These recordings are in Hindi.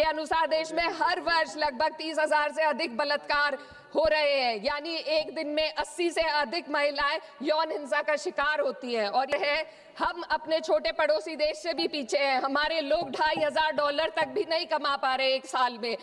अनुसार देश में हर वर्ष लगभग 30,000 से अधिक बलात्कार हो रहे हैं, यानी एक दिन में 80 से अधिक महिलाएं यौन हिंसा का शिकार होती हैं। और यह है, हम अपने छोटे पड़ोसी देश से भी पीछे हैं। हमारे लोग $2,500 तक भी नहीं कमा पा रहे एक साल में।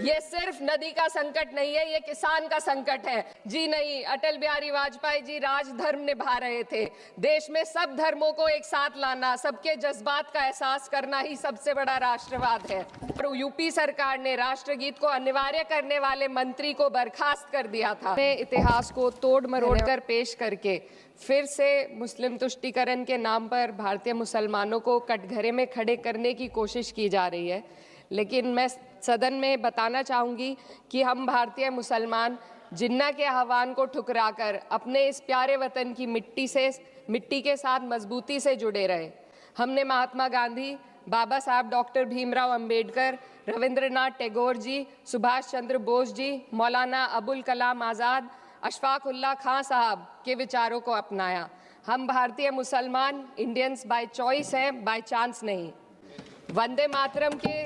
ये सिर्फ नदी का संकट नहीं है, ये किसान का संकट है। जी नहीं, अटल बिहारी वाजपेयी जी राजधर्म निभा रहे थे। देश में सब धर्मों को एक साथ लाना, सबके जज्बात का एहसास करना ही सबसे बड़ा राष्ट्रवाद है। और यूपी सरकार ने राष्ट्रगीत को अनिवार्य करने वाले मंत्री को बर्खास्त कर दिया था। इतिहास को तोड़ मरोड़ कर पेश करके फिर से मुस्लिम तुष्टीकरण के नाम पर भारतीय मुसलमानों को कटघरे में खड़े करने की कोशिश की जा रही है। लेकिन मैं सदन में बताना चाहूँगी कि हम भारतीय मुसलमान जिन्ना के आह्वान को ठुकराकर अपने इस प्यारे वतन की मिट्टी के साथ मजबूती से जुड़े रहे। हमने महात्मा गांधी, बाबा साहब डॉक्टर भीमराव अंबेडकर, रविंद्रनाथ टैगोर जी, सुभाष चंद्र बोस जी, मौलाना अबुल कलाम आज़ाद, अशफाक उल्लाह खां साहब के विचारों को अपनाया। हम भारतीय मुसलमान इंडियंस बाय चॉइस हैं, बाय चांस नहीं। वंदे मातरम के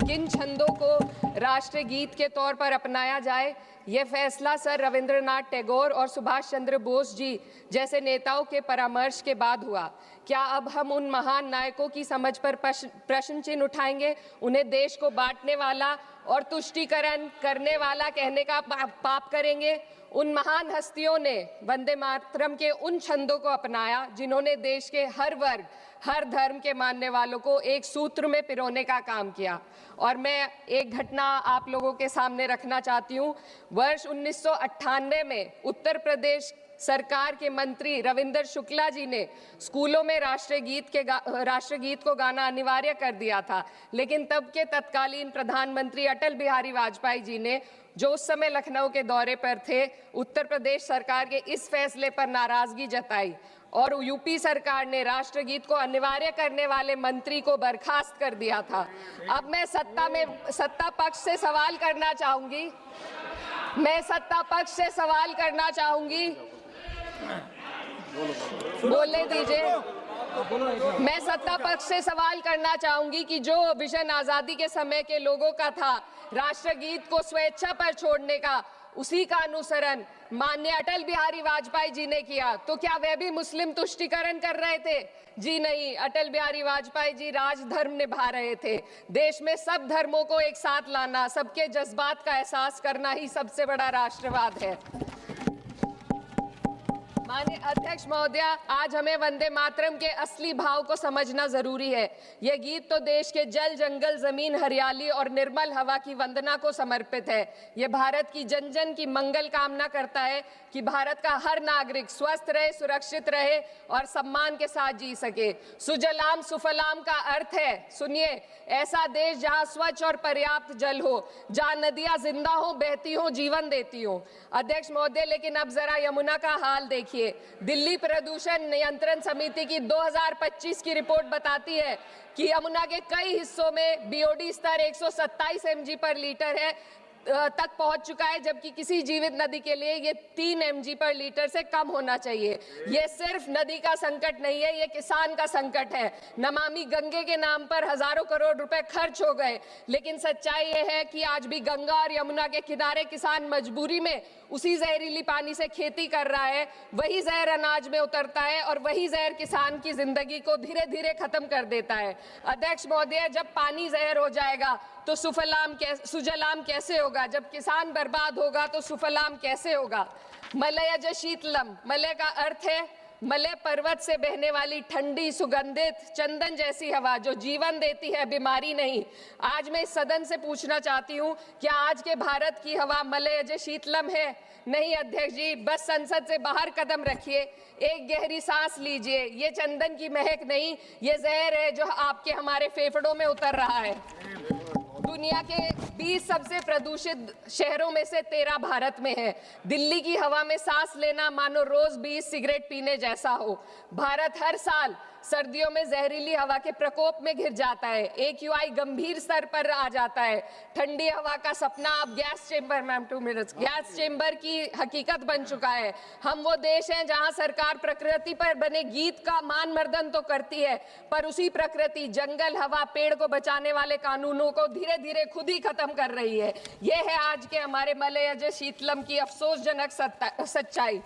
किन छंदों को राष्ट्रगीत के तौर पर अपनाया जाए, यह फैसला सर रविंद्रनाथ टैगोर और सुभाष चंद्र बोस जी जैसे नेताओं के परामर्श के बाद हुआ। क्या अब हम उन महान नायकों की समझ पर प्रश्न चिन्ह उठाएंगे? उन्हें देश को बांटने वाला और तुष्टीकरण करने वाला कहने का पाप करेंगे? उन महान हस्तियों ने वंदे मातरम के उन छंदों को अपनाया जिन्होंने देश के हर वर्ग, हर धर्म के मानने वालों को एक सूत्र में पिरोने का काम किया। और मैं एक घटना आप लोगों के सामने रखना चाहती हूँ। वर्ष 1998 में उत्तर प्रदेश सरकार के मंत्री रविंदर शुक्ला जी ने स्कूलों में राष्ट्रगीत को गाना अनिवार्य कर दिया था। लेकिन तब के तत्कालीन प्रधानमंत्री अटल बिहारी वाजपेयी जी ने, जो उस समय लखनऊ के दौरे पर थे, उत्तर प्रदेश सरकार के इस फैसले पर नाराजगी जताई और यूपी सरकार ने राष्ट्रगीत को अनिवार्य करने वाले मंत्री को बर्खास्त कर दिया था। अब मैं सत्ता पक्ष से सवाल करना चाहूंगी। बोलने दीजिए। मैं सत्ता पक्ष से सवाल करना चाहूंगी कि जो विजन आजादी के समय के लोगों का था, राष्ट्रगीत को स्वेच्छा पर छोड़ने का, उसी का अनुसरण माननीय अटल बिहारी वाजपेयी जी ने किया, तो क्या वे भी मुस्लिम तुष्टीकरण कर रहे थे? जी नहीं, अटल बिहारी वाजपेयी जी राजधर्म निभा रहे थे। देश में सब धर्मों को एक साथ लाना, सबके जज्बात का एहसास करना ही सबसे बड़ा राष्ट्रवाद है। माननीय अध्यक्ष महोदया, आज हमें वंदे मातरम के असली भाव को समझना जरूरी है। यह गीत तो देश के जल, जंगल, जमीन, हरियाली और निर्मल हवा की वंदना को समर्पित है। यह भारत की जन जन की मंगल कामना करता है कि भारत का हर नागरिक स्वस्थ रहे, सुरक्षित रहे और सम्मान के साथ जी सके। सुजलाम सुफलाम का अर्थ है, सुनिए, ऐसा देश जहां स्वच्छ और पर्याप्त जल हो, जहां नदियां जिंदा हो, बहती हो, जीवन देती हो। अध्यक्ष महोदय, लेकिन अब जरा यमुना का हाल देखिए। दिल्ली प्रदूषण नियंत्रण समिति की 2025 की रिपोर्ट बताती है कि यमुना के कई हिस्सों में बीओडी स्तर 127 mg पर लीटर है तक पहुंच चुका है, जबकि किसी जीवित नदी के लिए ये 3 mg पर लीटर से कम होना चाहिए। ये सिर्फ नदी का संकट नहीं है, ये किसान का संकट है। नमामि गंगे के नाम पर हजारों करोड़ रुपए खर्च हो गए, लेकिन सच्चाई ये है कि आज भी गंगा और यमुना के किनारे किसान मजबूरी में उसी जहरीली पानी से खेती कर रहा है। वही जहर अनाज में उतरता है और वही जहर किसान की जिंदगी को धीरे धीरे खत्म कर देता है। अध्यक्ष महोदय, जब पानी जहर हो जाएगा तो सुजलाम कैसे होगा? जब किसान बर्बाद होगा तो सुफलाम कैसे होगा? मलयज शीतलम, मलय का अर्थ है मलय पर्वत से बहने वाली ठंडी, सुगंधित, चंदन जैसी हवा जो जीवन देती है, बीमारी नहीं। आज मैं इस सदन से पूछना चाहती हूँ, क्या आज के भारत की हवा मलयज शीतलम है? नहीं अध्यक्ष जी, बस संसद से बाहर कदम रखिए, एक गहरी सांस लीजिए। ये चंदन की महक नहीं, ये जहर है जो आपके हमारे फेफड़ों में उतर रहा है। दुनिया के 20 सबसे प्रदूषित शहरों में से 13 भारत में है। दिल्ली की हवा में सांस लेना मानो रोज 20 सिगरेट पीने जैसा हो। भारत हर साल सर्दियों में जहरीली हवा के प्रकोप में घिर जाता है। AQI गंभीर स्तर पर आ जाता है। ठंडी हवा का सपना अब गैस चेंबर की हकीकत बन चुका है। हम वो देश हैं जहां सरकार प्रकृति पर बने गीत का मान मर्दन तो करती है, पर उसी प्रकृति, जंगल, हवा, पेड़ को बचाने वाले कानूनों को धीरे धीरे खुद ही खत्म कर रही है। ये है आज के हमारे मलयज शीतलम की अफसोसजनक सच्चाई।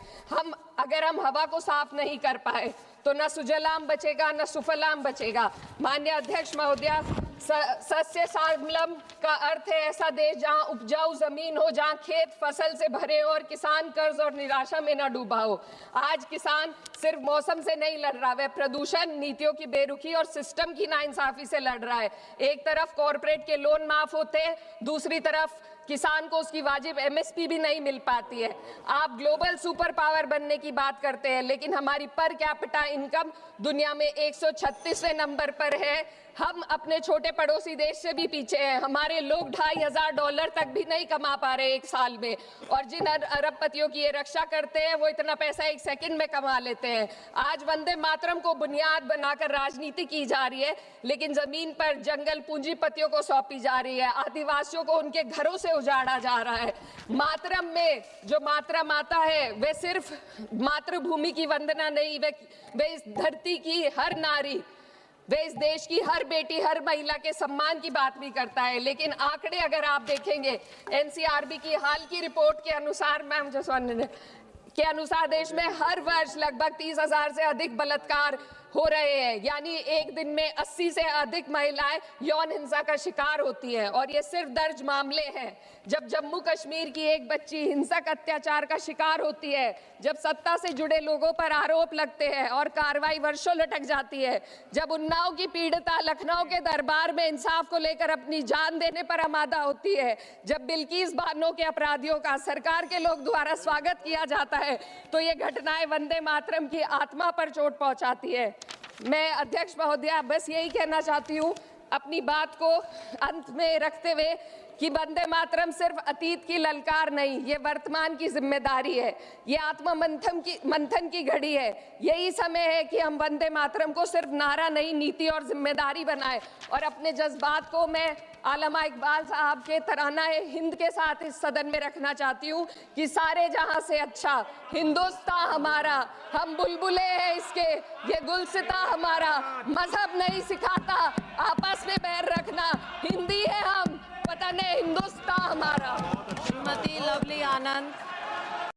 अगर हम हवा को साफ नहीं कर पाए तो न सुजलाम बचेगा न सुफलाम बचेगा। माननीय अध्यक्ष महोदया, सस्य श्यामलम का अर्थ है ऐसा देश जहां उपजाऊ जमीन हो, जहां खेत फसल से भरे हो और किसान कर्ज और निराशा में न डूबा हो। आज किसान सिर्फ मौसम से नहीं लड़ रहा, वह प्रदूषण, नीतियों की बेरुखी और सिस्टम की नाइंसाफी से लड़ रहा है। एक तरफ कॉरपोरेट के लोन माफ होते हैं, दूसरी तरफ किसान को उसकी वाजिब MSP भी नहीं मिल पाती है। आप ग्लोबल सुपर पावर बनने की बात करते हैं, लेकिन हमारी पर कैपिटा इनकम दुनिया में 136वें नंबर पर है। हम अपने छोटे पड़ोसी देश से भी पीछे हैं। हमारे लोग $2,500 तक भी नहीं कमा पा रहे एक साल में, और जिन अरबपतियों की ये रक्षा करते हैं वो इतना पैसा एक सेकंड में कमा लेते हैं। आज वंदे मातरम को बुनियाद बनाकर राजनीति की जा रही है, लेकिन जमीन पर जंगल पूंजीपतियों को सौंपी जा रही है। आदिवासियों को उनके घरों से उजाड़ा जा रहा है। मातरम में जो मातरा माता है वे सिर्फ मातृभूमि की वंदना नहीं, वे इस धरती की हर नारी, वे इस देश की हर बेटी, हर महिला के सम्मान की बात भी करता है। लेकिन आंकड़े अगर आप देखेंगे, NCRB की हाल की रिपोर्ट के अनुसार, मैम जसवंत के अनुसार देश में हर वर्ष लगभग 30,000 से अधिक बलात्कार हो रहे हैं। यानी एक दिन में 80 से अधिक महिलाएं यौन हिंसा का शिकार होती हैं, और ये सिर्फ दर्ज मामले हैं। जब जम्मू कश्मीर की एक बच्ची हिंसक अत्याचार का शिकार होती है, जब सत्ता से जुड़े लोगों पर आरोप लगते हैं और कार्रवाई वर्षों लटक जाती है, जब उन्नाव की पीड़िता लखनऊ के दरबार में इंसाफ को लेकर अपनी जान देने पर आमादा होती है, जब बिल्किस बानो के अपराधियों का सरकार के लोग द्वारा स्वागत किया जाता है, तो ये घटनाएं वंदे मातरम की आत्मा पर चोट पहुंचाती है। मैं अध्यक्ष महोदया बस यही कहना चाहती हूँ अपनी बात को अंत में रखते हुए कि वंदे मातरम सिर्फ अतीत की ललकार नहीं, ये वर्तमान की जिम्मेदारी है। ये आत्म मंथन की घड़ी है। यही समय है कि हम वंदे मातरम को सिर्फ नारा नहीं, नीति और जिम्मेदारी बनाए। और अपने जज्बात को मैं आलमा इकबाल साहब के तराना हिंद के साथ इस सदन में रखना चाहती हूँ कि सारे जहां से अच्छा हिंदुस्तान हमारा, हम बुलबुले हैं इसके, ये गुलसिता हमारा, मजहब नहीं सिखाता आपस में बैर रखना, हिंदी है हम, वतन है हिंदुस्तान हमारा। श्रीमती लवली आनंद।